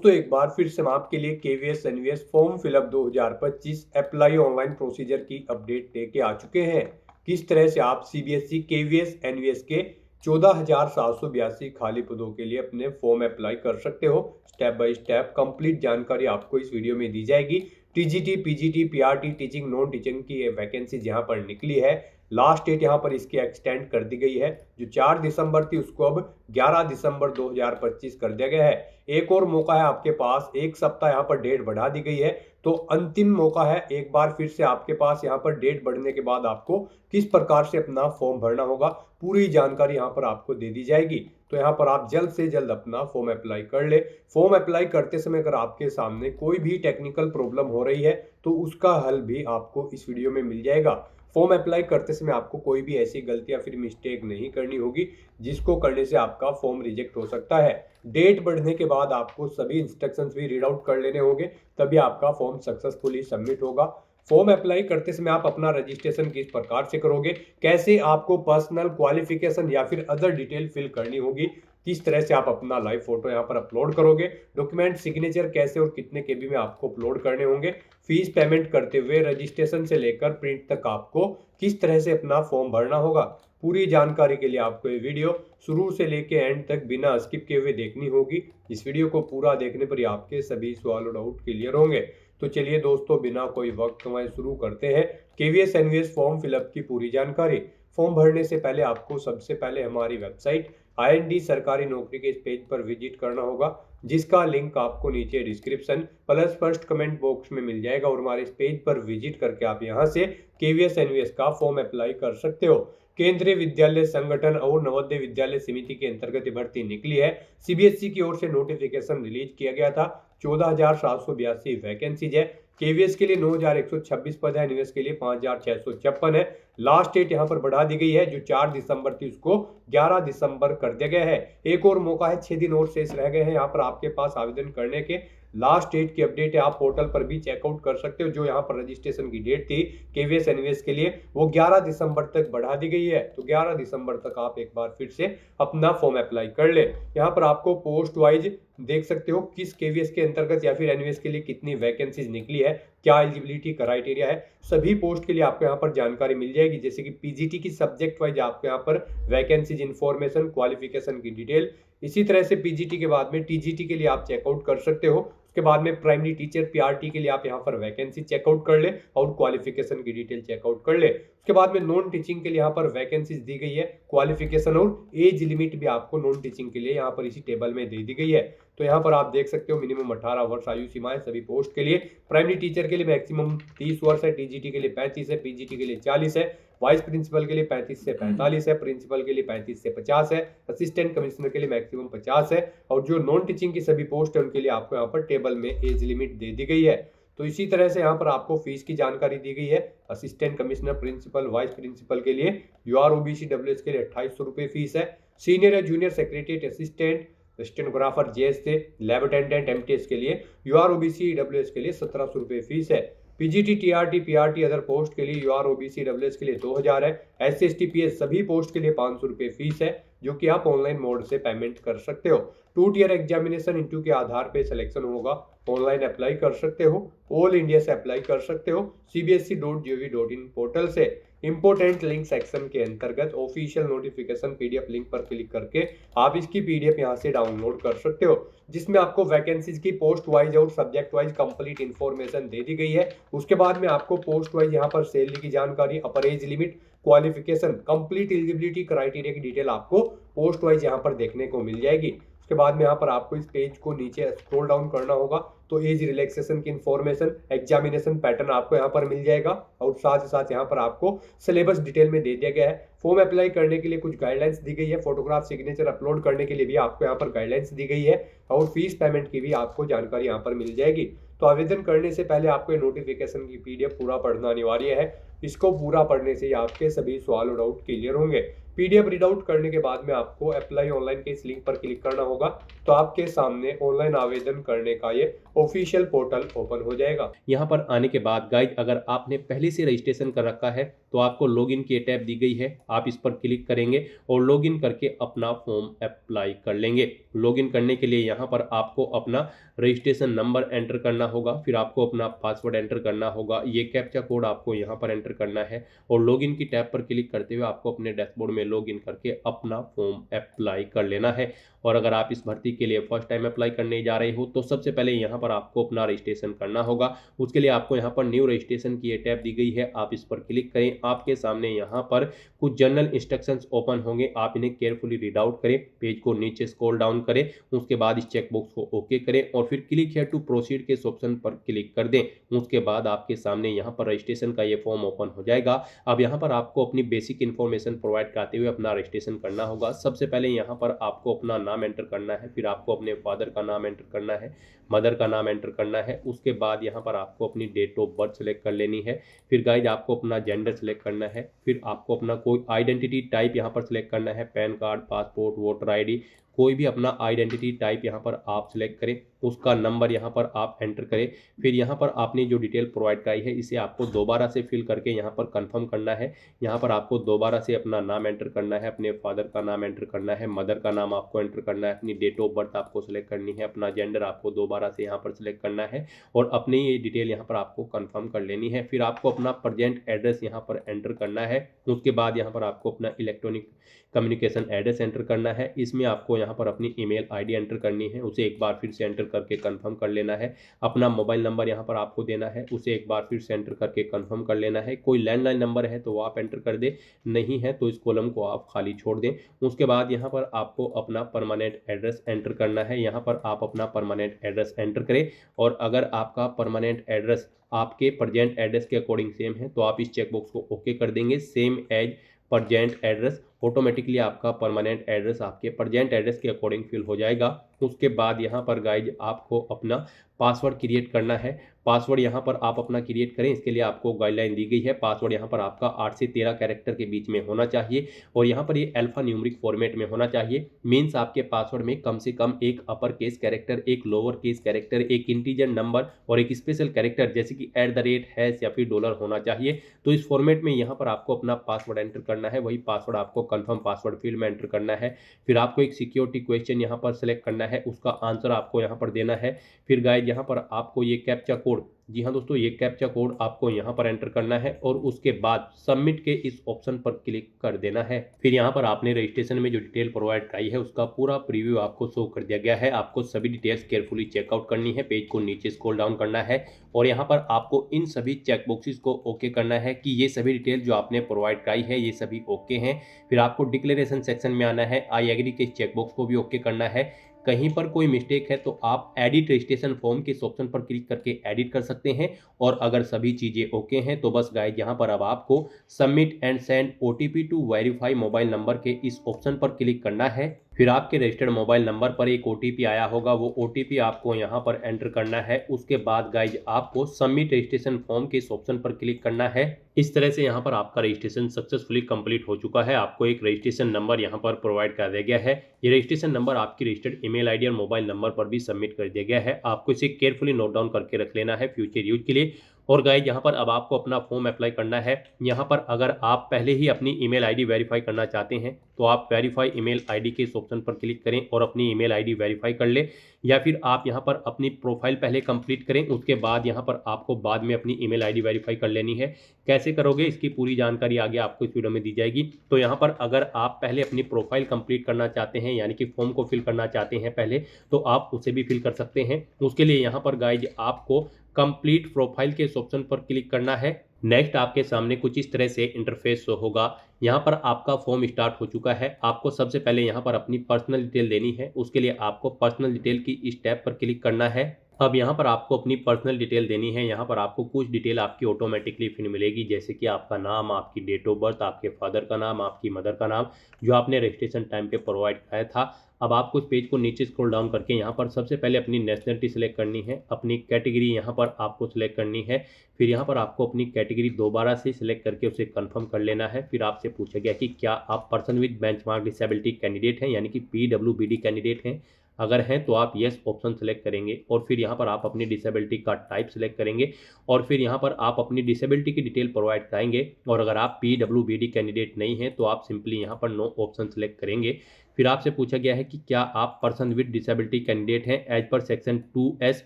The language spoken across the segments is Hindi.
दोस्तों एक बार फिर से हम आपके लिए KVS NVS form fill up 2025 apply online procedure की अपडेट लेके आ चुके हैं। किस तरह से आप सीबीएसई केवीएस एनवीएस के 14,782 खाली पदों के लिए अपने फॉर्म अप्लाई कर सकते हो। स्टेप बाय स्टेप कंप्लीट जानकारी आपको इस वीडियो में दी जाएगी। TGT, PGT, PRT, teaching, non teaching की वैकेंसी जहां पर निकली है, लास्ट डेट यहां पर इसकी एक्सटेंड कर दी गई है। जो 4 दिसंबर थी उसको अब 11 दिसंबर 2025 कर दिया गया है। एक और मौका है आपके पास, एक सप्ताह यहाँ पर डेट बढ़ा दी गई है, तो अंतिम मौका है एक बार फिर से आपके पास। यहाँ पर डेट बढ़ने के बाद आपको किस प्रकार से अपना फॉर्म भरना होगा, पूरी जानकारी यहाँ पर आपको दे दी जाएगी। तो यहाँ पर आप जल्द से जल्द अपना फॉर्म अप्लाई कर ले। फॉर्म अप्लाई करते समय अगर आपके सामने कोई भी टेक्निकल प्रॉब्लम हो रही है तो उसका हल भी आपको इस वीडियो में मिल जाएगा। फॉर्म अप्लाई करते समय आपको कोई भी ऐसी गलती या फिर मिस्टेक नहीं करनी होगी जिसको करने से आपका फॉर्म रिजेक्ट हो सकता है। डेट बढ़ने के बाद आपको सभी इंस्ट्रक्शंस भी रीड आउट कर लेने होंगे, तभी आपका फॉर्म सक्सेसफुली सबमिट होगा। फॉर्म अप्लाई करते समय आप अपना रजिस्ट्रेशन किस प्रकार से करोगे, कैसे आपको पर्सनल क्वालिफिकेशन या फिर अदर डिटेल फिल करनी होगी, किस तरह से आप अपना लाइव फोटो यहाँ पर अपलोड करोगे, डॉक्यूमेंट सिग्नेचर कैसे और कितने केबी में आपको अपलोड करने होंगे, फीस पेमेंट करते हुए रजिस्ट्रेशन से लेकर प्रिंट तक आपको किस तरह से अपना फॉर्म भरना होगा, पूरी जानकारी के लिए आपको ये वीडियो शुरू से लेके एंड तक बिना स्किप किए हुए देखनी होगी। इस वीडियो को पूरा देखने पर ही आपके सभी सवाल और डाउट क्लियर होंगे। तो चलिए दोस्तों, बिना कोई वक्त गंवाए शुरू करते हैं केवीएस एनवीएस फॉर्म फिलअप की पूरी जानकारी। फॉर्म भरने से पहले आपको सबसे पहले हमारी वेबसाइट IND सरकारी नौकरी के इस पेज पर विजिट करना होगा, जिसका लिंक आपको नीचे description plus first comment box में मिल जाएगा। और हमारे इस पेज पर विजिट करके आप यहां से केवीएस एनवीएस का फॉर्म अप्लाई कर सकते हो। केंद्रीय विद्यालय संगठन और नवोदय विद्यालय समिति के अंतर्गत भर्ती निकली है। सीबीएसई की ओर से नोटिफिकेशन रिलीज किया गया था। 14,782 वैकेंसीज है। केवीएस के लिए 9,126 पद है, एनवीएस के लिए 5,656 है। लास्ट डेट यहाँ पर बढ़ा दी गई है, जो 4 दिसंबर थी उसको 11 दिसंबर कर दिया गया है। एक और मौका है, 6 दिन और शेष रह गए हैं यहाँ पर आपके पास आवेदन करने के। लास्ट डेट की अपडेट है, आप पोर्टल पर भी चेकआउट कर सकते हो। जो यहाँ पर रजिस्ट्रेशन की डेट थी केवीएस एनवीएस के लिए वो 11 दिसंबर तक बढ़ा दी गई है। तो 11 दिसंबर तक आप एक बार फिर से अपना फॉर्म अप्लाई कर ले। यहाँ पर आपको पोस्ट वाइज देख सकते हो किस केवीएस के अंतर्गत या फिर एनवीएस के लिए कितनी वैकेंसीज निकली है, क्या एलिजिबिलिटी क्राइटेरिया है, सभी पोस्ट के लिए आपको यहाँ पर जानकारी मिल जाएगी। जैसे कि पीजीटी की सब्जेक्ट वाइज आपको यहाँ पर वैकेंसीज इंफॉर्मेशन, क्वालिफिकेशन की डिटेल। इसी तरह से पीजीटी के बाद में टीजीटी के लिए आप चेकआउट कर सकते हो। उसके बाद में प्राइमरी टीचर पीआरटी के लिए आप यहाँ पर वैकेंसी चेकआउट कर ले और क्वालिफिकेशन की डिटेल चेकआउट कर ले। उसके बाद में नॉन टीचिंग के लिए यहाँ पर वैकेंसीज दी गई है, क्वालिफिकेशन और एज लिमिट भी आपको नॉन टीचिंग के लिए यहाँ पर इसी टेबल में दे दी गई है। तो यहाँ पर आप देख सकते हो मिनिमम 18 वर्ष आयु सीमा है सभी पोस्ट के लिए। प्राइमरी टीचर के लिए मैक्सिमम 30 वर्ष है, टीजीटी के लिए 35 है, पीजीटी के लिए 40 है, वाइस प्रिंसिपल के लिए 35 से 45 है, प्रिंसिपल के लिए 35 से 50 है, असिस्टेंट कमिश्नर के लिए मैक्सिमम 50 है। और जो नॉन टीचिंग की सभी पोस्ट है उनके लिए आपको यहाँ पर टेबल में एज लिमिट दे दी गई है। तो इसी तरह से यहाँ पर आपको फीस की जानकारी दी गई है। Assistant commissioner, principal, vice principal के लिए UR OBC WS के लिए 2800 रुपये फीस है। सीनियर या junior secretariat assistant, stenographer JS से, लैब अटेंडेंट MTS के लिए UR OBC WS के लिए 1700 रुपये फीस है। PGT, TRT, PRT other post के लिए UR OBC WS के लिए 2000 है। SC/ST PS सभी पोस्ट के लिए 500 रुपये फीस है, जो कि आप ऑनलाइन मोड से पेमेंट कर सकते हो। 2 टियर एग्जामिनेशन इंटरव्यू के आधार पे सिलेक्शन होगा। ऑनलाइन अप्लाई कर सकते हो, ऑल इंडिया से अप्लाई कर सकते हो, cbse.gov.in पोर्टल से। इंपोर्टेंट लिंक सेक्शन के अंतर्गत ऑफिशियल नोटिफिकेशन PDF लिंक पर क्लिक करके आप इसकी PDF यहाँ से डाउनलोड कर सकते हो, जिसमें आपको वैकेंसीज की पोस्ट वाइज और सब्जेक्ट वाइज कंप्लीट इंफॉर्मेशन दे दी गई है। उसके बाद में आपको पोस्ट वाइज यहाँ पर सैलरी की जानकारी, अपर age limit, qualification, complete eligibility criteria की डिटेल आपको पोस्ट वाइज यहाँ पर देखने को मिल जाएगी। उसके बाद में यहाँ पर आपको इस पेज को नीचे स्क्रॉल डाउन करना होगा तो एज रिलैक्सेशन की इंफॉर्मेशन, एग्जामिनेशन पैटर्न आपको यहाँ पर मिल जाएगा। और साथ ही साथ यहाँ पर आपको सिलेबस डिटेल में दे दिया गया है। फॉर्म अप्लाई करने के लिए कुछ गाइडलाइंस दी गई है। फोटोग्राफ, सिग्नेचर अपलोड करने के लिए भी आपको यहाँ पर गाइडलाइंस दी गई है और फीस पेमेंट की भी आपको जानकारी यहाँ पर मिल जाएगी। तो आवेदन करने से पहले आपको ये नोटिफिकेशन की PDF पूरा पढ़ना अनिवार्य है। इसको पूरा पढ़ने से आपके सभी सवाल और डाउट क्लियर होंगे। PDF रीड आउट करने के बाद में आपको अप्लाई ऑनलाइन के इस लिंक पर क्लिक करना होगा, तो आपके सामने ऑनलाइन आवेदन करने का ये ऑफिशियल पोर्टल ओपन हो जाएगा। यहाँ पर आने के बाद गाइज, अगर आपने पहले से रजिस्ट्रेशन कर रखा है तो आपको लॉगिन की टैब दी गई है, आप इस पर क्लिक करेंगे और लॉगिन करके अपना फॉर्म अप्लाई कर लेंगे। लॉगिन करने के लिए यहाँ पर आपको अपना रजिस्ट्रेशन नंबर एंटर करना होगा, फिर आपको अपना पासवर्ड एंटर करना होगा, ये कैप्चा कोड आपको यहाँ पर एंटर करना है और लॉगिन की टैब पर क्लिक करते हुए आपको अपने डैशबोर्ड में लॉगिन करके अपना फॉर्म अप्लाई कर लेना है। और अगर आप इस भर्ती के लिए फर्स्ट टाइम अप्लाई करने जा रहे हो तो सबसे पहले यहाँ पर आपको अपना रजिस्ट्रेशन करना होगा। उसके लिए आपको यहाँ पर न्यू रजिस्ट्रेशन की ये टैब दी गई है, आप इस पर क्लिक करें। आपके सामने यहाँ पर कुछ जनरल इंस्ट्रक्शंस ओपन होंगे, आप इन्हें केयरफुली रीड आउट करें, पेज को नीचे स्क्रॉल डाउन करें, उसके बाद इस चेकबॉक्स को ओके करें और फिर क्लिक हियर टू प्रोसीड के ऑप्शन पर क्लिक कर दें। उसके बाद आपके सामने यहाँ पर रजिस्ट्रेशन का ये फॉर्म ओपन हो जाएगा। अब यहाँ पर आपको अपनी बेसिक इन्फॉर्मेशन प्रोवाइड कराते हुए अपना रजिस्ट्रेशन करना होगा। सबसे पहले यहाँ पर आपको अपना नाम एंटर करना है, फिर आपको अपने फादर का नाम एंटर करना है, मदर का नाम एंटर करना है। उसके बाद यहाँ पर आपको अपनी डेट ऑफ बर्थ सेलेक्ट कर लेनी है। फिर गाइज आपको अपना जेंडर सेलेक्ट करना है, फिर आपको अपना कोई आइडेंटिटी टाइप यहाँ पर सेलेक्ट करना है, pan card, passport, voter ID, कोई भी अपना आइडेंटिटी टाइप यहाँ पर आप सिलेक्ट करें, उसका नंबर यहाँ पर आप एंटर करें। फिर यहाँ पर आपने जो डिटेल प्रोवाइड कराई है इसे आपको दोबारा से फिल करके यहाँ पर कंफर्म करना है। यहाँ पर आपको दोबारा से अपना नाम एंटर करना है, अपने फादर का नाम एंटर करना है, मदर का नाम आपको एंटर करना है, अपनी डेट ऑफ बर्थ आपको सिलेक्ट करनी है, अपना जेंडर आपको दोबारा से यहाँ पर सिलेक्ट करना है और अपनी ये डिटेल यहाँ पर आपको कंफर्म कर लेनी है। फिर आपको अपना प्रेजेंट एड्रेस यहाँ पर एंटर करना है। उसके बाद यहाँ पर आपको अपना इलेक्ट्रॉनिक कम्युनिकेशन एड्रेस एंटर करना है। इसमें आपको यहाँ पर अपनी ईमेल आईडी एंटर करनी है, उसे एक बार फिर से एंटर करके कंफर्म कर लेना है। अपना मोबाइल नंबर यहाँ पर आपको देना है, उसे एक बार फिर से एंटर करके कंफर्म कर लेना है। कोई लैंडलाइन नंबर है तो वो आप एंटर कर दें, नहीं है तो इस कॉलम को आप खाली छोड़ दें। उसके बाद यहाँ पर आपको अपना परमानेंट एड्रेस एंटर करना है। यहाँ पर आप अपना परमानेंट एड्रेस एंटर करें और अगर आपका परमानेंट एड्रेस आपके प्रेजेंट एड्रेस के अकॉर्डिंग सेम है तो आप इस चेकबॉक्स को ओके कर देंगे, same as present address. Automatically आपका परमानेंट एड्रेस आपके प्रेजेंट एड्रेस के अकॉर्डिंग फिल हो जाएगा। उसके बाद यहाँ पर गाइज आपको अपना पासवर्ड क्रिएट करना है। पासवर्ड यहाँ पर आप अपना क्रिएट करें, इसके लिए आपको गाइडलाइन दी गई है। पासवर्ड यहाँ पर आपका 8 से 13 कैरेक्टर के बीच में होना चाहिए और यहाँ पर ये अल्फा न्यूमेरिक फॉर्मेट में होना चाहिए। मीन्स आपके पासवर्ड में कम से कम एक अपर केस कैरेक्टर, एक लोअर केस कैरेक्टर, एक इंटीजर नंबर और एक स्पेशल कैरेक्टर जैसे कि @ या फिर डॉलर होना चाहिए। तो इस फॉर्मेट में यहाँ पर आपको अपना पासवर्ड एंटर करना है, वही पासवर्ड आपको कंफर्म पासवर्ड फील्ड में एंटर करना है। फिर आपको एक सिक्योरिटी क्वेश्चन यहाँ पर सेलेक्ट करना है, उसका आंसर आपको यहाँ पर देना है। फिर गाइज यहाँ पर आपको ये कैप्चा कोड, जी हाँ दोस्तों, ये कैप्चा कोड आपको यहाँ पर एंटर करना है और उसके बाद सबमिट के इस ऑप्शन पर क्लिक कर देना है। फिर यहाँ पर आपने रजिस्ट्रेशन में जो डिटेल प्रोवाइड कराई है उसका पूरा प्रीव्यू आपको शो कर दिया गया है। आपको सभी डिटेल्स केयरफुली चेकआउट करनी है, पेज को नीचे स्क्रॉल डाउन करना है और यहाँ पर आपको इन सभी चेकबॉक्सेस को ओके करना है कि ये सभी डिटेल जो आपने प्रोवाइड कराई है ये सभी ओके हैं। फिर आपको डिक्लेरेशन सेक्शन में आना है, आई एग्री के चेकबॉक्स को भी ओके करना है। कहीं पर कोई मिस्टेक है तो आप एडिट रजिस्ट्रेशन फॉर्म के इस ऑप्शन पर क्लिक करके एडिट कर सकते हैं और अगर सभी चीज़ें ओके हैं तो बस गाइज यहाँ पर अब आपको submit and send OTP to verify mobile number के इस ऑप्शन पर क्लिक करना है। फिर आपके रजिस्टर्ड मोबाइल नंबर पर एक ओटीपी आया होगा, वो ओटीपी आपको यहाँ पर एंटर करना है। उसके बाद गाइज आपको सबमिट रजिस्ट्रेशन फॉर्म के इस ऑप्शन पर क्लिक करना है। इस तरह से यहाँ पर आपका रजिस्ट्रेशन सक्सेसफुली कंप्लीट हो चुका है। आपको एक रजिस्ट्रेशन नंबर यहाँ पर प्रोवाइड कर दिया गया है। ये रजिस्ट्रेशन नंबर आपकी रजिस्टर्ड ईमेल आईडी और मोबाइल नंबर पर भी सबमिट कर दिया गया है। आपको इसे केयरफुली नोट डाउन करके रख लेना है फ्यूचर यूज के लिए। और गाइज यहाँ पर अब आपको अपना फॉर्म अप्लाई करना है। यहाँ पर अगर आप पहले ही अपनी ईमेल आईडी वेरीफाई करना चाहते हैं तो आप वेरीफाई ईमेल आईडी के इस ऑप्शन पर क्लिक करें और अपनी ईमेल आईडी वेरीफाई कर लें, या फिर आप यहाँ पर अपनी प्रोफाइल पहले कंप्लीट करें, उसके बाद यहाँ पर आपको बाद में अपनी ईमेल आईडी वेरीफाई कर लेनी है। कैसे करोगे इसकी पूरी जानकारी आगे आपको इस वीडियो में दी जाएगी। तो यहाँ पर अगर आप पहले अपनी प्रोफाइल कंप्लीट करना चाहते हैं यानी कि फॉर्म को फिल करना चाहते हैं पहले, तो आप उसे भी फिल कर सकते हैं। उसके लिए यहाँ पर गाइज आपको कंप्लीट प्रोफाइल के इस ऑप्शन पर क्लिक करना है। नेक्स्ट आपके सामने कुछ इस तरह से इंटरफेस शो होगा। यहाँ पर आपका फॉर्म स्टार्ट हो चुका है। आपको सबसे पहले यहाँ पर अपनी पर्सनल डिटेल देनी है, उसके लिए आपको पर्सनल डिटेल की इस टैब पर क्लिक करना है। अब यहाँ पर आपको अपनी पर्सनल डिटेल देनी है। यहाँ पर आपको कुछ डिटेल आपकी ऑटोमेटिकली फिर मिलेगी, जैसे कि आपका नाम, आपकी डेट ऑफ बर्थ, आपके फादर का नाम, आपकी मदर का नाम, जो आपने रजिस्ट्रेशन टाइम पे प्रोवाइड कराया था। अब आपको इस पेज को नीचे स्क्रॉल डाउन करके यहाँ पर सबसे पहले अपनी नेशनलिटी सेलेक्ट करनी है, अपनी कैटेगरी यहाँ पर आपको सिलेक्ट करनी है। फिर यहाँ पर आपको अपनी कैटेगरी दोबारा से सिलेक्ट करके उसे कंफर्म कर लेना है। फिर आपसे पूछा गया कि क्या आप person with benchmark disability candidate हैं यानी कि PWBD कैंडिडेट हैं। अगर हैं तो आप येस ऑप्शन सेलेक्ट करेंगे और फिर यहाँ पर आप अपनी डिसेबिलिटी का टाइप सेलेक्ट करेंगे और फिर यहाँ पर आप अपनी डिसेबिलिटी की डिटेल प्रोवाइड कराएंगे। और अगर आप PWBD कैंडिडेट नहीं हैं तो आप सिंपली यहाँ पर नो ऑप्शन सेलेक्ट करेंगे। फिर आपसे पूछा गया है कि क्या आप पर्सन विद डिसेबिलिटी कैंडिडेट हैं as per section 2S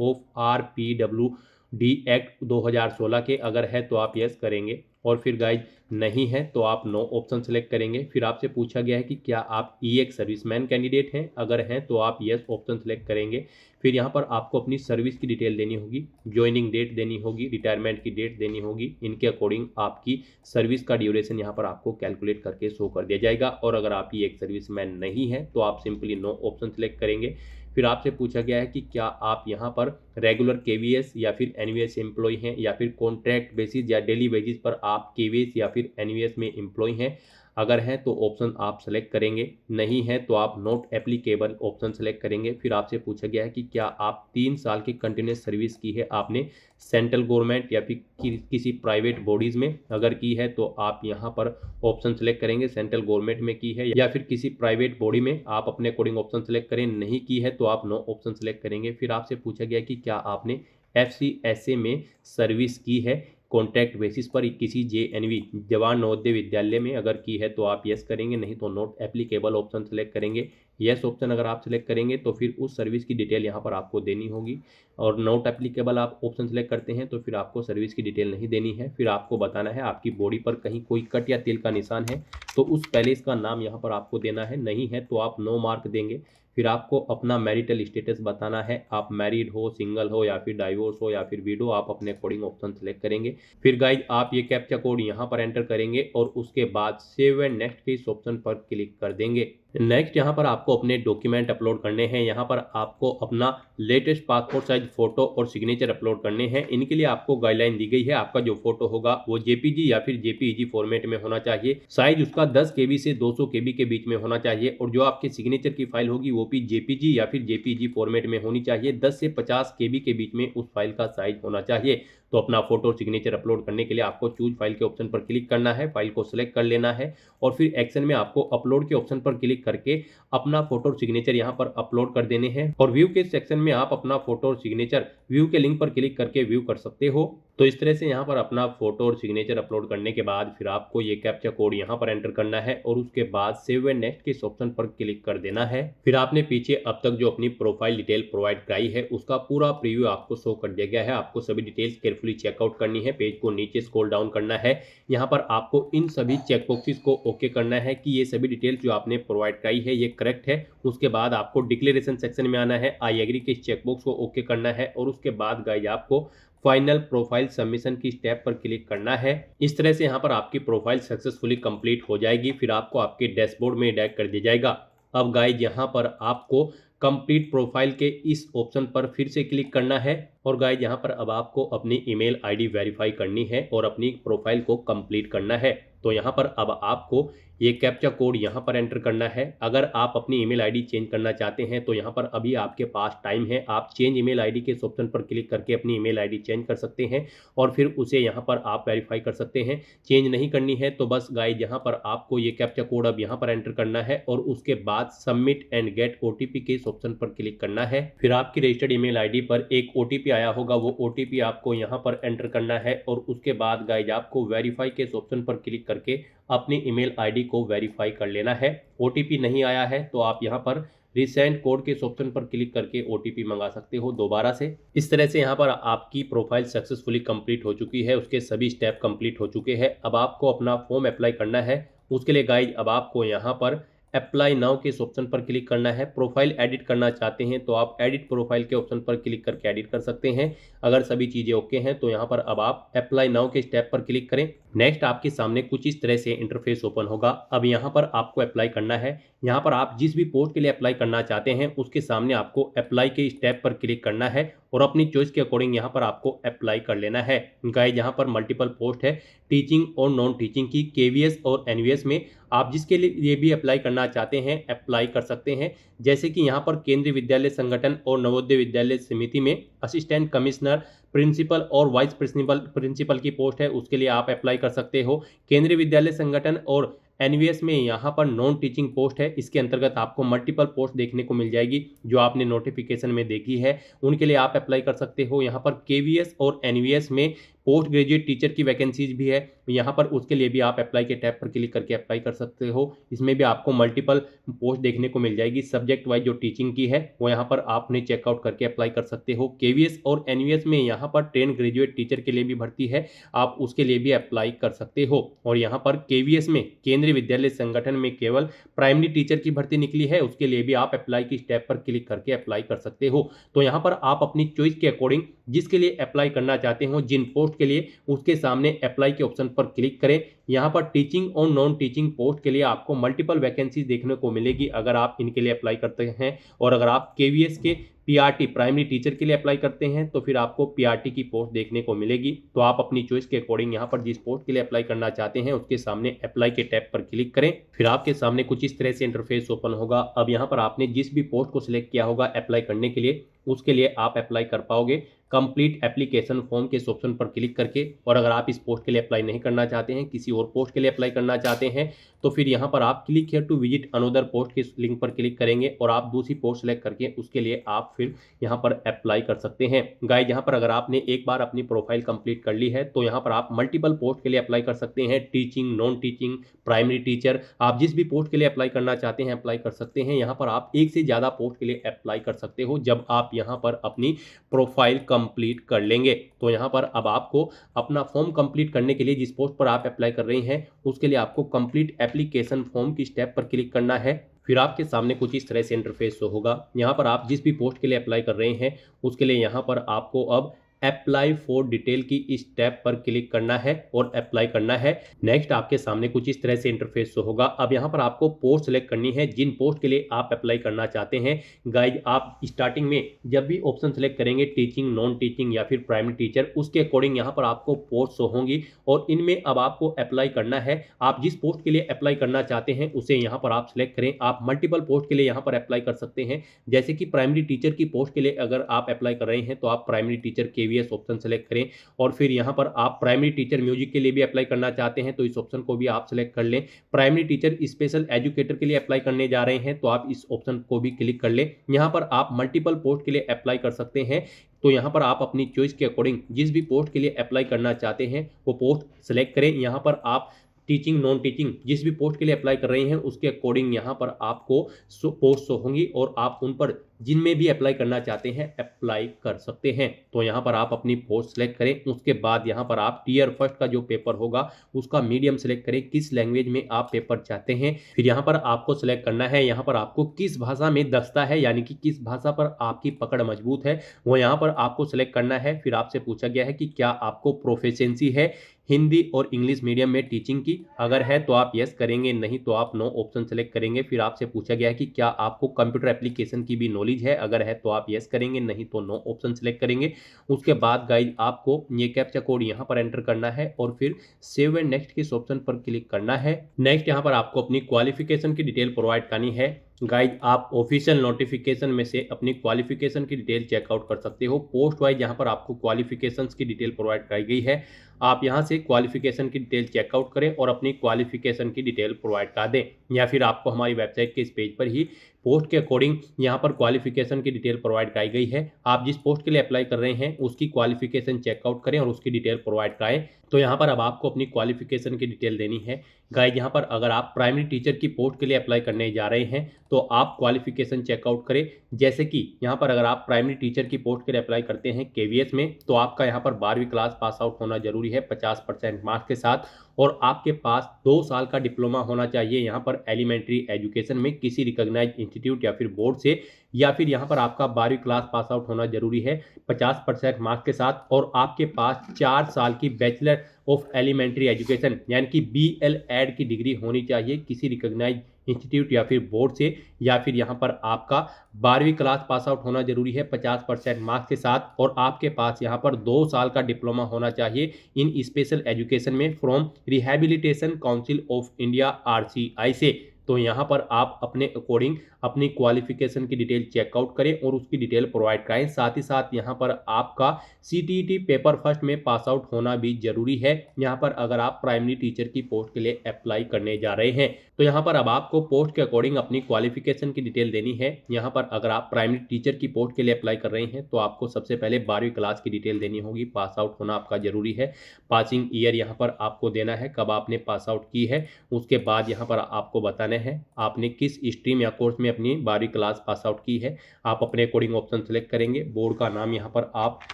of RPWD act 2016 के। अगर है तो आप यस करेंगे और फिर गाइज नहीं है तो आप नो ऑप्शन सेलेक्ट करेंगे। फिर आपसे पूछा गया है कि क्या आप EX सर्विसमैन कैंडिडेट हैं। अगर हैं तो आप यस ऑप्शन सेलेक्ट करेंगे। फिर यहाँ पर आपको अपनी सर्विस की डिटेल देनी होगी, ज्वाइनिंग डेट देनी होगी, रिटायरमेंट की डेट देनी होगी। इनके अकॉर्डिंग आपकी सर्विस का ड्यूरेशन यहाँ पर आपको कैलकुलेट करके शो कर दिया जाएगा। और अगर आप EX सर्विसमैन नहीं है तो आप सिंपली नो ऑप्शन सेलेक्ट करेंगे। फिर आपसे पूछा गया है कि क्या आप यहाँ पर रेगुलर KVS या फिर NVS एम्प्लॉय हैं या फिर कॉन्ट्रैक्ट बेसिस या डेली बेसिस पर आप KVS या फिर NVS में एम्प्लॉय हैं। अगर हैं तो ऑप्शन आप सेलेक्ट करेंगे, नहीं है तो आप नॉट एप्लीकेबल ऑप्शन सेलेक्ट करेंगे। फिर आपसे पूछा गया है कि क्या आप 3 साल की कंटिन्यूस सर्विस की है आपने सेंट्रल गवर्नमेंट या फिर किसी प्राइवेट बॉडीज़ में। अगर की है तो आप यहाँ पर ऑप्शन सेलेक्ट करेंगे, सेंट्रल गवर्नमेंट में की है या फिर किसी प्राइवेट बॉडी में, आप अपने अकॉर्डिंग ऑप्शन सेलेक्ट करें। नहीं की है तो आप नो ऑप्शन सेलेक्ट करेंगे। फिर आपसे पूछा गया कि क्या आपने FCSA में सर्विस की है कॉन्ट्रैक्ट बेसिस पर किसी JNV जवान नवोदय विद्यालय में। अगर की है तो आप यस करेंगे, नहीं तो नॉट एप्लीकेबल ऑप्शन सेलेक्ट करेंगे। यस ऑप्शन अगर आप सेलेक्ट करेंगे तो फिर उस सर्विस की डिटेल यहाँ पर आपको देनी होगी। और नॉट एप्लीकेबल आप ऑप्शन सेलेक्ट करते हैं तो फिर आपको सर्विस की डिटेल नहीं देनी है। फिर आपको बताना है आपकी बॉडी पर कहीं कोई कट या तिल का निशान है तो उस पैलेस का नाम यहाँ पर आपको देना है। नहीं है तो आप नो मार्क देंगे। फिर आपको अपना मैरिटल स्टेटस बताना है, आप मैरिड हो, सिंगल हो या फिर डाइवोर्स हो या फिर विडो, आप अपने अकॉर्डिंग ऑप्शन सेलेक्ट करेंगे। फिर गाइज आप ये कैप्चा कोड यहाँ पर एंटर करेंगे और उसके बाद सेव एंड नेक्स्ट के इस ऑप्शन पर क्लिक कर देंगे। नेक्स्ट यहाँ पर आपको अपने डॉक्यूमेंट अपलोड करने हैं। यहाँ पर आपको अपना लेटेस्ट पासपोर्ट साइज फोटो और सिग्नेचर अपलोड करने हैं। इनके लिए आपको गाइडलाइन दी गई है, आपका जो फोटो होगा वो JPG या फिर JPEG फॉर्मेट में होना चाहिए। साइज उसका 10 KB से 200 KB के बीच में होना चाहिए और जो आपके सिग्नेचर की फाइल होगी वो भी JPG या फिर JPEG फॉर्मेट में होनी चाहिए। 10 से 50 KB के बीच में उस फाइल का साइज होना चाहिए। तो अपना फोटो और सिग्नेचर अपलोड करने के लिए आपको चूज फाइल के ऑप्शन पर क्लिक करना है, फाइल को सिलेक्ट कर लेना है और फिर एक्शन में आपको अपलोड के ऑप्शन पर क्लिक करके अपना फोटो और सिग्नेचर यहाँ पर अपलोड कर देने हैं। और व्यू के सेक्शन में आप अपना फोटो और सिग्नेचर व्यू के लिंक पर क्लिक करके व्यू कर सकते हो। तो इस तरह से यहाँ पर अपना फोटो और सिग्नेचर अपलोड करने के बाद फिर आपको ये कैप्चा कोड यहाँ पर एंटर करना है और उसके बाद सेव एंड नेक्स्ट के इस ऑप्शन पर क्लिक कर देना है। फिर आपने पीछे अब तक जो अपनी प्रोफाइल डिटेल प्रोवाइड कराई है उसका पूरा प्रीव्यू आपको शो कर दिया गया है। आपको सभी डिटेल्स केयरफुली चेकआउट करनी है, पेज को नीचे स्क्रॉल डाउन करना है। यहाँ पर आपको इन सभी चेकबॉक्सेस को ओके करना है कि ये सभी डिटेल्स जो आपने प्रोवाइड कराई है ये करेक्ट है। उसके बाद आपको डिक्लेरेशन सेक्शन में आना है, आई एग्री के चेकबॉक्स को ओके करना है और उसके बाद गाइस आपको फाइनल प्रोफाइल सबमिशन की स्टेप पर क्लिक करना है। इस तरह से यहाँ पर आपकी प्रोफाइल सक्सेसफुली कंप्लीट हो जाएगी। फिर आपको आपके डैशबोर्ड में डायरेक्ट कर दिया जाएगा। अब गाइज यहाँ पर आपको कंप्लीट प्रोफाइल के इस ऑप्शन पर फिर से क्लिक करना है और गाइज यहाँ पर अब आपको अपनी ईमेल आईडी वेरीफाई करनी है और अपनी प्रोफाइल को कंप्लीट करना है। तो यहाँ पर अब आपको ये कैप्चा कोड यहाँ पर एंटर करना है। अगर आप अपनी ईमेल आईडी चेंज करना चाहते हैं तो यहाँ पर अभी आपके पास टाइम है, आप चेंज ईमेल आईडी के इस ऑप्शन पर क्लिक करके अपनी ईमेल आईडी चेंज कर सकते हैं और फिर उसे यहाँ पर आप वेरीफाई कर सकते हैं। चेंज नहीं करनी है तो बस गाइज यहाँ पर आपको ये कैप्चा कोड अब यहाँ पर एंटर करना है और उसके बाद सबमिट एंड गेट OTP के इस ऑप्शन पर क्लिक करना है। फिर आपकी रजिस्टर्ड ईमेल आईडी पर एक OTP आया होगा, वो OTP आपको यहाँ पर एंटर करना है और उसके बाद गाइज आपको वेरीफाई के इस ऑप्शन पर क्लिक करके अपनी ईमेल आईडी को वेरीफाई कर लेना है। OTP नहीं आया है तो आप यहाँ पर रिसेंट कोड के इस ऑप्शन पर क्लिक करके OTP मंगा सकते हो दोबारा से। इस तरह से यहाँ पर आपकी प्रोफाइल सक्सेसफुली कंप्लीट हो चुकी है, उसके सभी स्टेप कंप्लीट हो चुके हैं। अब आपको अपना फॉर्म अप्लाई करना है। उसके लिए गाइज अब आपको यहाँ पर अप्लाई नाउ के इस ऑप्शन पर क्लिक करना है। प्रोफाइल एडिट करना चाहते हैं तो आप एडिट प्रोफाइल के ऑप्शन पर क्लिक करके एडिट कर सकते हैं। अगर सभी चीज़ें ओके हैं तो यहाँ पर अब आप अप्लाई नाउ के स्टेप पर क्लिक करें। नेक्स्ट आपके सामने कुछ इस तरह से इंटरफेस ओपन होगा। अब यहाँ पर आपको अप्लाई करना है। यहाँ पर आप जिस भी पोस्ट के लिए अप्लाई करना चाहते हैं उसके सामने आपको अप्लाई के स्टेप पर क्लिक करना है और अपनी चॉइस के अकॉर्डिंग यहाँ पर आपको अप्लाई कर लेना है। गाइस यहाँ पर मल्टीपल पोस्ट है, टीचिंग और नॉन टीचिंग की, KVS और NVS में। आप जिसके लिए भी अप्लाई करना चाहते हैं अप्लाई कर सकते हैं। जैसे कि यहाँ पर केंद्रीय विद्यालय संगठन और नवोदय विद्यालय समिति में असिस्टेंट कमिश्नर, प्रिंसिपल और वाइस प्रिंसिपल की पोस्ट है, उसके लिए आप अप्लाई कर सकते हो। केंद्रीय विद्यालय संगठन और एनवीएस में यहाँ पर नॉन टीचिंग पोस्ट है, इसके अंतर्गत आपको मल्टीपल पोस्ट देखने को मिल जाएगी जो आपने नोटिफिकेशन में देखी है, उनके लिए आप अप्लाई कर सकते हो। यहाँ पर केवीएस और एनवीएस में पोस्ट ग्रेजुएट टीचर की वैकेंसीज भी है, यहाँ पर उसके लिए भी आप अप्लाई के टैब पर क्लिक करके अप्लाई कर सकते हो। इसमें भी आपको मल्टीपल पोस्ट देखने को मिल जाएगी। सब्जेक्ट वाइज जो टीचिंग की है वो यहाँ पर आपने चेकआउट करके अप्लाई कर सकते हो। केवीएस और एनवीएस में यहाँ पर ट्रेन ग्रेजुएट टीचर के लिए भी भर्ती है, आप उसके लिए भी अप्लाई कर सकते हो। और यहाँ पर केवीएस में केंद्रीय विद्यालय संगठन में केवल प्राइमरी टीचर की भर्ती निकली है, उसके लिए भी आप अप्लाई की स्टेप पर क्लिक करके अप्लाई कर सकते हो। तो यहाँ पर आप अपनी चॉइस के अकॉर्डिंग जिसके लिए अप्लाई करना चाहते हो, जिन पोस्ट के लिए, उसके सामने अप्लाई के ऑप्शन पर क्लिक करें। यहाँ पर टीचिंग और नॉन टीचिंग पोस्ट के लिए आपको मल्टीपल वैकेंसीज देखने को मिलेगी अगर आप इनके लिए अप्लाई करते हैं। और अगर आप केवीएस के पीआरटी प्राइमरी टीचर के लिए अप्लाई करते हैं तो फिर आपको पीआरटी की पोस्ट देखने को मिलेगी। तो आप अपनी चॉइस के अकॉर्डिंग यहाँ पर जिस पोस्ट के लिए अप्लाई करना चाहते हैं उसके सामने अप्लाई के टैब पर क्लिक करें। फिर आपके सामने कुछ इस तरह से इंटरफेस ओपन होगा। अब यहाँ पर आपने जिस भी पोस्ट को सिलेक्ट किया होगा अप्लाई करने के लिए, उसके लिए आप अप्लाई कर पाओगे कंप्लीट एप्लीकेशन फॉर्म के इस ऑप्शन पर क्लिक करके। और अगर आप इस पोस्ट के लिए अप्लाई नहीं करना चाहते हैं, किसी और पोस्ट के लिए अप्लाई करना चाहते हैं, तो फिर यहाँ पर आप click here to visit another post के लिंक पर क्लिक करेंगे और आप दूसरी पोस्ट सेलेक्ट करके उसके लिए आप फिर यहाँ पर अप्लाई कर सकते हैं। गाइस, यहाँ पर अगर आपने एक बार अपनी प्रोफाइल कंप्लीट कर ली है तो यहाँ पर आप मल्टीपल पोस्ट के लिए अप्लाई कर सकते हैं। Teaching, non teaching, primary teacher, आप जिस भी पोस्ट के लिए अप्लाई करना चाहते हैं अप्लाई कर सकते हैं। यहाँ पर आप एक से ज़्यादा पोस्ट के लिए अप्लाई कर सकते हो जब आप यहाँ पर अपनी प्रोफाइल कंप्लीट कर लेंगे। तो यहाँ पर अब आपको अपना फॉर्म कंप्लीट करने के लिए जिस पोस्ट पर आप अप्लाई कर रहे हैं उसके लिए आपको कंप्लीट एप्लीकेशन फॉर्म की स्टेप पर क्लिक करना है। फिर आपके सामने कुछ इस तरह से इंटरफेस शो होगा। यहाँ पर आप जिस भी पोस्ट के लिए अप्लाई कर रहे हैं उसके लिए यहाँ पर आपको अब अप्लाई फॉर डिटेल की इस टैब पर क्लिक करना है और अप्लाई करना है। नेक्स्ट आपके सामने कुछ इस तरह से इंटरफेस शो होगा। अब यहाँ पर आपको पोस्ट सेलेक्ट करनी है जिन पोस्ट के लिए आप अप्लाई करना चाहते हैं। गाइज, आप स्टार्टिंग में जब भी ऑप्शन सेलेक्ट करेंगे टीचिंग, नॉन टीचिंग या फिर प्राइमरी टीचर, उसके अकॉर्डिंग यहाँ पर आपको पोस्ट शो होंगी और इनमें अब आपको अप्लाई करना है। आप जिस पोस्ट के लिए अप्लाई करना चाहते हैं उसे यहाँ पर आप सिलेक्ट करें। आप मल्टीपल पोस्ट के लिए यहाँ पर अप्लाई कर सकते हैं। जैसे कि प्राइमरी टीचर की पोस्ट के लिए अगर आप अप्लाई कर रहे हैं तो आप primary teacher KVS option select करें। और फिर यहाँ पर आप प्राइमरी टीचर म्यूजिक के लिए भी अप्लाई करना चाहते हैं तो इस ऑप्शन को भी आप सिलेक्ट कर लें। प्राइमरी टीचर स्पेशल एजुकेटर के लिए अप्लाई करने जा रहे हैं तो आप इस ऑप्शन को भी क्लिक कर लें। यहाँ पर आप मल्टीपल पोस्ट के लिए अप्लाई कर सकते हैं। तो यहाँ पर आप अपनी चॉइस के अकॉर्डिंग जिस भी पोस्ट के लिए अप्लाई करना चाहते हैं वो पोस्ट सेलेक्ट करें। यहाँ पर आप टीचिंग, नॉन टीचिंग जिस भी पोस्ट के लिए अप्लाई कर रहे हैं उसके अकॉर्डिंग यहाँ पर आपको पोस्ट शो होंगी और आप उन पर जिनमें भी अप्लाई करना चाहते हैं अप्लाई कर सकते हैं। तो यहाँ पर आप अपनी पोस्ट सेलेक्ट करें। उसके बाद यहाँ पर आप टीयर फर्स्ट का जो पेपर होगा उसका मीडियम सेलेक्ट करें, किस लैंग्वेज में आप पेपर चाहते हैं। फिर यहाँ पर आपको सेलेक्ट करना है यहाँ पर आपको किस भाषा में दक्षता है, यानी कि किस भाषा पर आपकी पकड़ मजबूत है वो यहाँ पर आपको सेलेक्ट करना है। फिर आपसे पूछा गया है कि क्या आपको प्रोफिशिएंसी है हिंदी और इंग्लिश मीडियम में टीचिंग की, अगर है तो आप यस करेंगे, नहीं तो आप नो ऑप्शन सेलेक्ट करेंगे। फिर आपसे पूछा गया है कि क्या आपको कंप्यूटर एप्लीकेशन की भी नॉलेज है, अगर है तो आप यस करेंगे, नहीं तो नो ऑप्शन सेलेक्ट करेंगे। उसके बाद गाइज आपको ये कैप्चा कोड यहाँ पर एंटर करना है और फिर सेव एंड नेक्स्ट के इस ऑप्शन पर क्लिक करना है। नेक्स्ट यहाँ पर आपको अपनी क्वालिफिकेशन की डिटेल प्रोवाइड करनी है। गाइज, आप ऑफिशियल नोटिफिकेशन में से अपनी क्वालिफिकेशन की डिटेल चेकआउट कर सकते हो। पोस्ट वाइज यहाँ पर आपको क्वालिफिकेशंस की डिटेल प्रोवाइड कराई गई है। आप यहाँ से क्वालिफिकेशन की डिटेल चेकआउट करें और अपनी क्वालिफिकेशन की डिटेल प्रोवाइड कर दें, या फिर आपको हमारी वेबसाइट के इस पेज पर ही पोस्ट के अकॉर्डिंग यहाँ पर क्वालिफिकेशन की डिटेल प्रोवाइड कराई गई है। आप जिस पोस्ट के लिए अप्लाई कर रहे हैं उसकी क्वालिफिकेशन चेकआउट करें और उसकी डिटेल प्रोवाइड कराएं। तो यहाँ पर अब आपको अपनी क्वालिफिकेशन की डिटेल देनी है। गाइज, यहाँ पर अगर आप प्राइमरी टीचर की पोस्ट के लिए अप्लाई करने जा रहे हैं तो आप क्वालिफिकेशन चेकआउट करें। जैसे कि यहाँ पर अगर आप प्राइमरी टीचर की पोस्ट के लिए अप्लाई करते हैं केवीएस में तो आपका यहाँ पर 12वीं क्लास पास आउट होना जरूरी है 50% मार्क्स के साथ, और आपके पास 2 साल का डिप्लोमा होना चाहिए यहाँ पर एलिमेंट्री एजुकेशन में किसी रिकॉग्नाइज्ड इंस्टीट्यूट या फिर बोर्ड से, या फिर यहाँ पर आपका 12वीं क्लास पास आउट होना जरूरी है 50% मार्क्स के साथ, और आपके पास 4 साल की बैचलर ऑफ एलिमेंट्री एजुकेशन यानी कि BL.Ed की डिग्री होनी चाहिए किसी रिकॉग्नाइज्ड इंस्टीट्यूट या फिर बोर्ड से, या फिर यहाँ पर आपका 12वीं क्लास पास आउट होना जरूरी है 50% मार्क्स के साथ, और आपके पास यहाँ पर 2 साल का डिप्लोमा होना चाहिए इन स्पेशल एजुकेशन में from rehabilitation council of India RCI से। तो यहाँ पर आप अपने अकॉर्डिंग अपनी क्वालिफिकेशन की डिटेल चेकआउट करें और उसकी डिटेल प्रोवाइड कराएं। साथ ही साथ यहाँ पर आपका सीटीईटी पेपर फर्स्ट में पास आउट होना भी जरूरी है। यहाँ पर अगर आप प्राइमरी टीचर की पोस्ट के लिए अप्लाई करने जा रहे हैं तो यहाँ पर अब आपको पोस्ट के अकॉर्डिंग अपनी क्वालिफिकेशन की डिटेल देनी है। यहाँ पर अगर आप प्राइमरी टीचर की पोस्ट के लिए अप्लाई कर रहे हैं तो आपको सबसे पहले 12वीं क्लास की डिटेल देनी होगी। पास आउट होना आपका जरूरी है। पासिंग ईयर यहाँ पर आपको देना है, कब आपने पास आउट की है। उसके बाद यहाँ पर आपको बताना है आपने किस स्ट्रीम या कोर्स में अपनी 12वीं क्लास पास आउट की है। आप अपने अकॉर्डिंग ऑप्शन सेलेक्ट करेंगे। बोर्ड का नाम यहाँ पर आप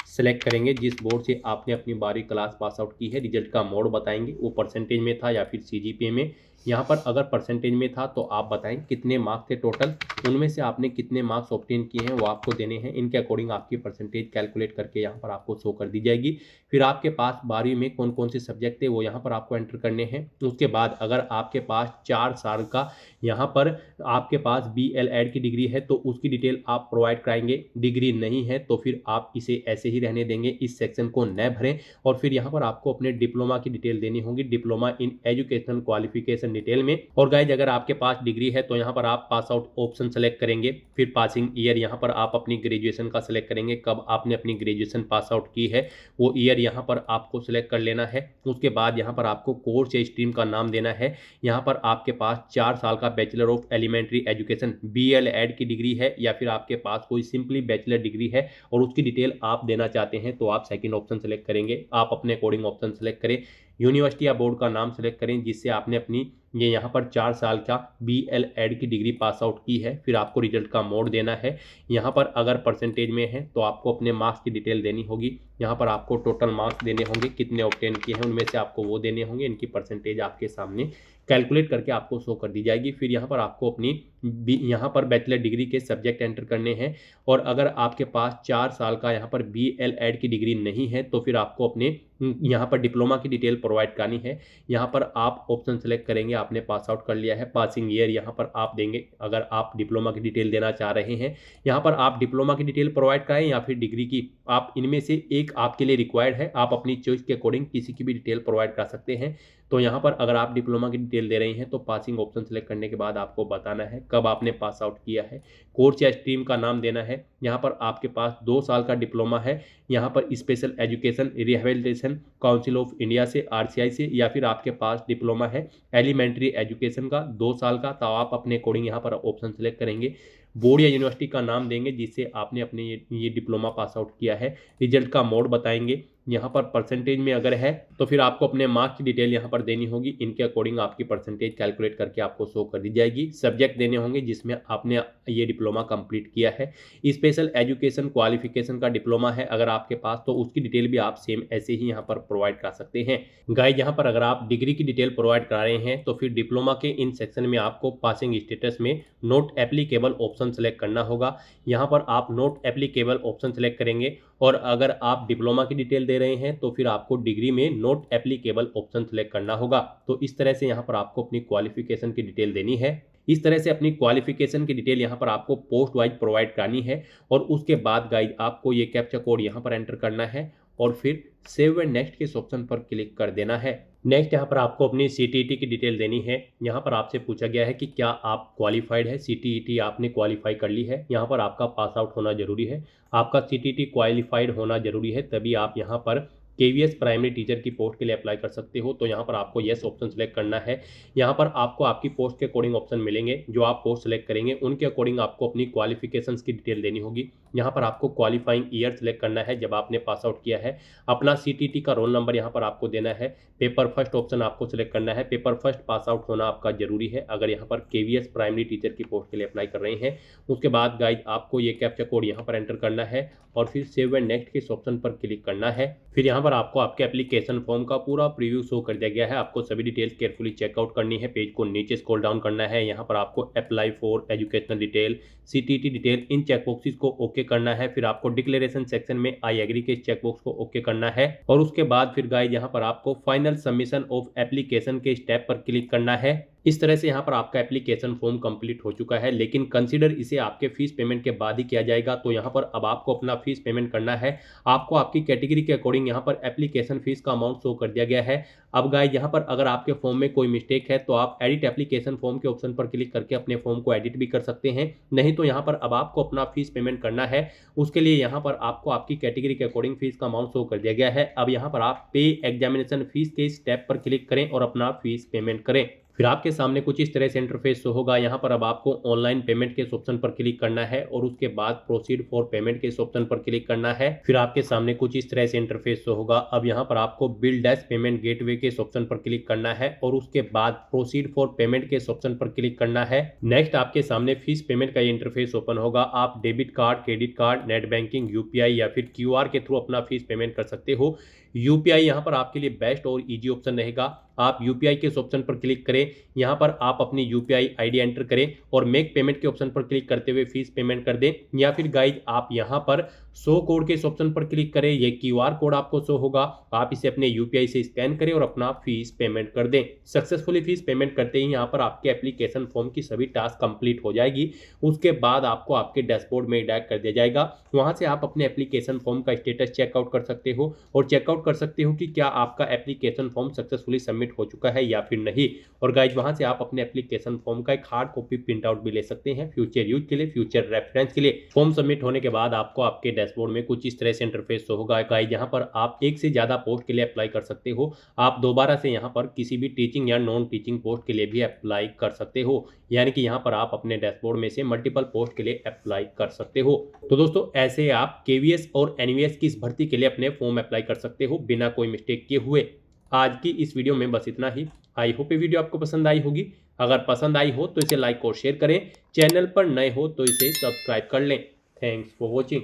सेलेक्ट करेंगे जिस बोर्ड से आपने अपनी 12वीं क्लास पास आउट की है। रिजल्ट का मोड बताएंगे, वो परसेंटेज में था या फिर सीजीपीए में। यहाँ पर अगर परसेंटेज में था तो आप बताएं कितने मार्क्स थे टोटल, उनमें से आपने कितने मार्क्स ऑब्टेन किए हैं वो आपको देने हैं। इनके अकॉर्डिंग आपकी परसेंटेज कैलकुलेट करके यहाँ पर आपको शो कर दी जाएगी। फिर आपके पास 12वीं में कौन कौन से सब्जेक्ट थे वो यहाँ पर आपको एंटर करने हैं। उसके बाद अगर आपके पास 4 साल का यहाँ पर आपके पास BL.Ed की डिग्री है तो उसकी डिटेल आप प्रोवाइड कराएंगे। डिग्री नहीं है तो फिर आप इसे ऐसे ही रहने देंगे, इस सेक्शन को न भरें। और फिर यहाँ पर आपको अपने डिप्लोमा की डिटेल देनी होगी, diploma in educational qualification detail में। और गाइज अगर आपके पास डिग्री है तो यहाँ पर आप पास आउट ऑप्शन सेलेक्ट करेंगे। फिर पासिंग ईयर यहाँ पर आप अपनी ग्रेजुएशन का सिलेक्ट करेंगे, कब आपने अपनी ग्रेजुएशन पास आउट की है वो ईयर यहाँ पर आपको सिलेक्ट कर लेना है। उसके बाद यहाँ पर आपको कोर्स या स्ट्रीम का नाम देना है। यहाँ पर आपके पास 4 साल का bachelor of elementary education BL.Ed की डिग्री है या फिर आपके पास कोई सिंपली बैचलर डिग्री है और उसकी डिटेल आप देना चाहते हैं तो आप सेकंड ऑप्शन सेलेक्ट करेंगे। आप अपने अकॉर्डिंग ऑप्शन सेलेक्ट करें। यूनिवर्सिटी या बोर्ड का नाम सेलेक्ट करें जिससे आपने अपनी ये यहाँ पर 4 साल का BL.Ed की डिग्री पास आउट की है। फिर आपको रिजल्ट का मोड देना है। यहाँ पर अगर परसेंटेज में है तो आपको अपने मार्क्स की डिटेल देनी होगी। यहाँ पर आपको टोटल मार्क्स देने होंगे, कितने ऑब्टेन किए हैं उनमें से आपको वो देने होंगे। इनकी परसेंटेज आपके सामने कैलकुलेट करके आपको शो कर दी जाएगी। फिर यहाँ पर आपको अपनी यहाँ पर बैचलर डिग्री के सब्जेक्ट एंटर करने हैं। और अगर आपके पास 4 साल का यहाँ पर BL.Ed की डिग्री नहीं है तो फिर आपको अपने यहाँ पर डिप्लोमा की डिटेल प्रोवाइड करानी है। यहाँ पर आप ऑप्शन सेलेक्ट करेंगे, आपने पास आउट कर लिया है। पासिंग ईयर यहाँ पर आप देंगे अगर आप डिप्लोमा की डिटेल देना चाह रहे हैं। यहाँ पर आप डिप्लोमा की डिटेल प्रोवाइड कराएं या फिर डिग्री की, आप इनमें से एक आपके लिए रिक्वायर्ड है। आप अपनी चॉइस के अकॉर्डिंग किसी की भी डिटेल प्रोवाइड करा सकते हैं। तो यहाँ पर अगर आप डिप्लोमा की डिटेल दे रहे हैं तो पासिंग ऑप्शन सेलेक्ट करने के बाद आपको बताना है कब आपने पास आउट किया है। कोर्स या स्ट्रीम का नाम देना है। यहाँ पर आपके पास 2 साल का डिप्लोमा है, यहाँ पर special education rehabilitation council of India से RCI से, या फिर आपके पास डिप्लोमा है एलिमेंट्री एजुकेशन का 2 साल का, तो आप अपने अकॉर्डिंग यहाँ पर ऑप्शन सेलेक्ट करेंगे। बोर्ड या यूनिवर्सिटी का नाम देंगे जिससे आपने अपने ये डिप्लोमा पास आउट किया है। रिजल्ट का मोड बताएंगे। यहाँ पर परसेंटेज में अगर है तो फिर आपको अपने मार्क्स की डिटेल यहाँ पर देनी होगी। इनके अकॉर्डिंग आपकी परसेंटेज कैलकुलेट करके आपको शो कर दी जाएगी। सब्जेक्ट देने होंगे जिसमें आपने ये डिप्लोमा कंप्लीट किया है। स्पेशल एजुकेशन क्वालिफिकेशन का डिप्लोमा है अगर आपके पास तो उसकी डिटेल भी आप सेम ऐसे ही यहाँ पर प्रोवाइड कर सकते हैं। गाइज यहाँ पर अगर आप डिग्री की डिटेल प्रोवाइड करा रहे हैं तो फिर डिप्लोमा के इन सेक्शन में आपको पासिंग स्टेटस में नोट एप्लीकेबल ऑप्शन सेलेक्ट करना होगा। यहाँ पर आप नोट एप्लीकेबल ऑप्शन सेलेक्ट करेंगे। और अगर आप डिप्लोमा की डिटेल दे रहे हैं तो फिर आपको डिग्री में नोट एप्लीकेबल ऑप्शन सेलेक्ट करना होगा। तो इस तरह से यहाँ पर आपको अपनी क्वालिफिकेशन की डिटेल देनी है। इस तरह से अपनी क्वालिफिकेशन की डिटेल यहाँ पर आपको पोस्ट वाइज प्रोवाइड करानी है। और उसके बाद गाइज आपको ये कैप्चा कोड यहाँ पर एंटर करना है और फिर सेव एंड नेक्स्ट के इस ऑप्शन पर क्लिक कर देना है। नेक्स्ट यहाँ पर आपको अपनी CTET की डिटेल देनी है। यहाँ पर आपसे पूछा गया है कि क्या आप क्वालिफाइड है। CTET आपने क्वालिफाई कर ली है, यहाँ पर आपका पास आउट होना जरूरी है। आपका CTET क्वालिफाइड होना जरूरी है, तभी आप यहाँ पर KVS प्राइमरी टीचर की पोस्ट के लिए अप्लाई कर सकते हो। तो यहाँ पर आपको येस ऑप्शन सेलेक्ट करना है। यहाँ पर आपको आपकी पोस्ट के अकॉर्डिंग ऑप्शन मिलेंगे। जो आप पोस्ट सेलेक्ट करेंगे उनके अकॉर्डिंग आपको अपनी क्वालिफिकेशंस की डिटेल देनी होगी। यहाँ पर आपको क्वालिफाइंग ईयर सेलेक्ट करना है जब आपने पास आउट किया है। अपना CTET का रोल नंबर यहाँ पर आपको देना है। पेपर फर्स्ट ऑप्शन आपको सिलेक्ट करना है। पेपर फर्स्ट पास आउट होना आपका जरूरी है अगर यहाँ पर KVS प्राइमरी टीचर की पोस्ट के लिए अप्लाई कर रहे हैं। उसके बाद गाइज आपको ये कैप्चा कोड यहाँ पर एंटर करना है और फिर सेव एंड नेक्स्ट के इस ऑप्शन पर क्लिक करना है। फिर यहाँ पर आपको आपके एप्लीकेशन फॉर्म का पूरा प्रीव्यू शो कर दिया गया है। आपको सभी डिटेल्स केयरफुली चेकआउट करनी है। पेज को नीचे स्क्रॉल डाउन करना है। यहाँ पर आपको apply for educational detail, CTET detail, in checkboxes को ओके करना है। फिर आपको डिक्लेरेशन सेक्शन में आई एग्री के चेकबॉक्स को ओके करना है। और उसके बाद फिर गाइज यहाँ पर आपको फाइनल सबमिशन ऑफ एप्लीकेशन के स्टेप पर क्लिक करना है। इस तरह से यहाँ पर आपका एप्लीकेशन फॉर्म कंप्लीट हो चुका है, लेकिन कंसीडर इसे आपके फीस पेमेंट के बाद ही किया जाएगा। तो यहाँ पर अब आपको अपना फीस पेमेंट करना है। आपको आपकी कैटेगरी के अकॉर्डिंग यहाँ पर एप्लीकेशन फीस का अमाउंट शो कर दिया गया है। अब गाइस यहाँ पर अगर आपके फॉर्म में कोई मिस्टेक है तो आप एडिट एप्लीकेशन फॉर्म के ऑप्शन पर क्लिक करके अपने फॉर्म को एडिट भी कर सकते हैं। नहीं तो यहाँ पर अब आपको अपना फीस पेमेंट करना है। उसके लिए यहाँ पर आपको आपकी कैटेगरी के अकॉर्डिंग फीस का अमाउंट शो कर दिया गया है। अब यहाँ पर आप पे एग्जामिनेशन फीस के इस टैब पर क्लिक करें और अपना फीस पेमेंट करें। फिर आपके सामने कुछ इस तरह से इंटरफेस शो होगा। यहाँ पर अब आपको ऑनलाइन पेमेंट के इस ऑप्शन पर क्लिक करना है और उसके बाद प्रोसीड फॉर पेमेंट के इस ऑप्शन पर क्लिक करना है। फिर आपके सामने कुछ इस तरह से इंटरफेस शो होगा। अब यहाँ पर आपको बिल डैश पेमेंट गेटवे के इस ऑप्शन पर क्लिक करना है और उसके बाद प्रोसीड फॉर पेमेंट के इस ऑप्शन पर क्लिक करना है। नेक्स्ट आपके सामने फीस पेमेंट का ये इंटरफेस ओपन होगा। आप debit card, credit card, net banking, UPI या फिर क्यूआर के थ्रू अपना फीस पेमेंट कर सकते हो। यूपीआई यहाँ पर आपके लिए बेस्ट और इजी ऑप्शन रहेगा। आप यूपीआई के इस ऑप्शन पर क्लिक करें। यहाँ पर आप अपनी यूपीआई आईडी एंटर करें और मेक पेमेंट के ऑप्शन पर क्लिक करते हुए फीस पेमेंट कर दें। या फिर गाइज आप यहाँ पर शो कोड के इस ऑप्शन पर क्लिक करें। ये क्यूआर कोड आपको शो होगा। आप इसे अपने यूपीआई से स्कैन करें और अपना फीस पेमेंट कर दें। सक्सेसफुली फीस पेमेंट करते ही यहाँ पर आपके एप्लीकेशन फॉर्म की सभी टास्क कंप्लीट हो जाएगी। उसके बाद आपको आपके डैशबोर्ड में डायरेक्ट कर दिया जाएगा। वहाँ से आप अपने एप्लीकेशन फॉर्म का स्टेटस चेकआउट कर सकते हो और चेकआउट कर सकते हो कि क्या आपका एप्लीकेशन फॉर्म सक्सेसफुली सबमिट हो चुका है या फिर नहीं। और गाइज वहाँ से आप अपने एप्लीकेशन फॉर्म का एक हार्ड कॉपी प्रिंट आउट भी ले सकते हैं फ्यूचर यूज के लिए, फ्यूचर रेफरेंस के लिए। फॉर्म सबमिट होने के बाद आपको आपके डैशबोर्ड में कुछ इस तरह से इंटरफेस होगा। गाइज यहाँ पर आप एक से ज्यादा पोस्ट के लिए अप्लाई कर सकते हो। आप दोबारा से यहाँ पर किसी भी टीचिंग या नॉन टीचिंग पोस्ट के लिए भी अप्लाई कर सकते हो। यानी कि यहाँ पर आप अपने डैशबोर्ड में से मल्टीपल पोस्ट के लिए अप्लाई कर सकते हो। तो दोस्तों ऐसे आप केवीएस और एनवीएस की इस भर्ती के लिए अपने फॉर्म अप्लाई कर सकते हो बिना कोई मिस्टेक किए हुए। आज की इस वीडियो में बस इतना ही। आई होप ये वीडियो आपको पसंद आई होगी। अगर पसंद आई हो तो इसे लाइक और शेयर करें। चैनल पर नए हो तो इसे सब्सक्राइब कर लें। Thanks for watching.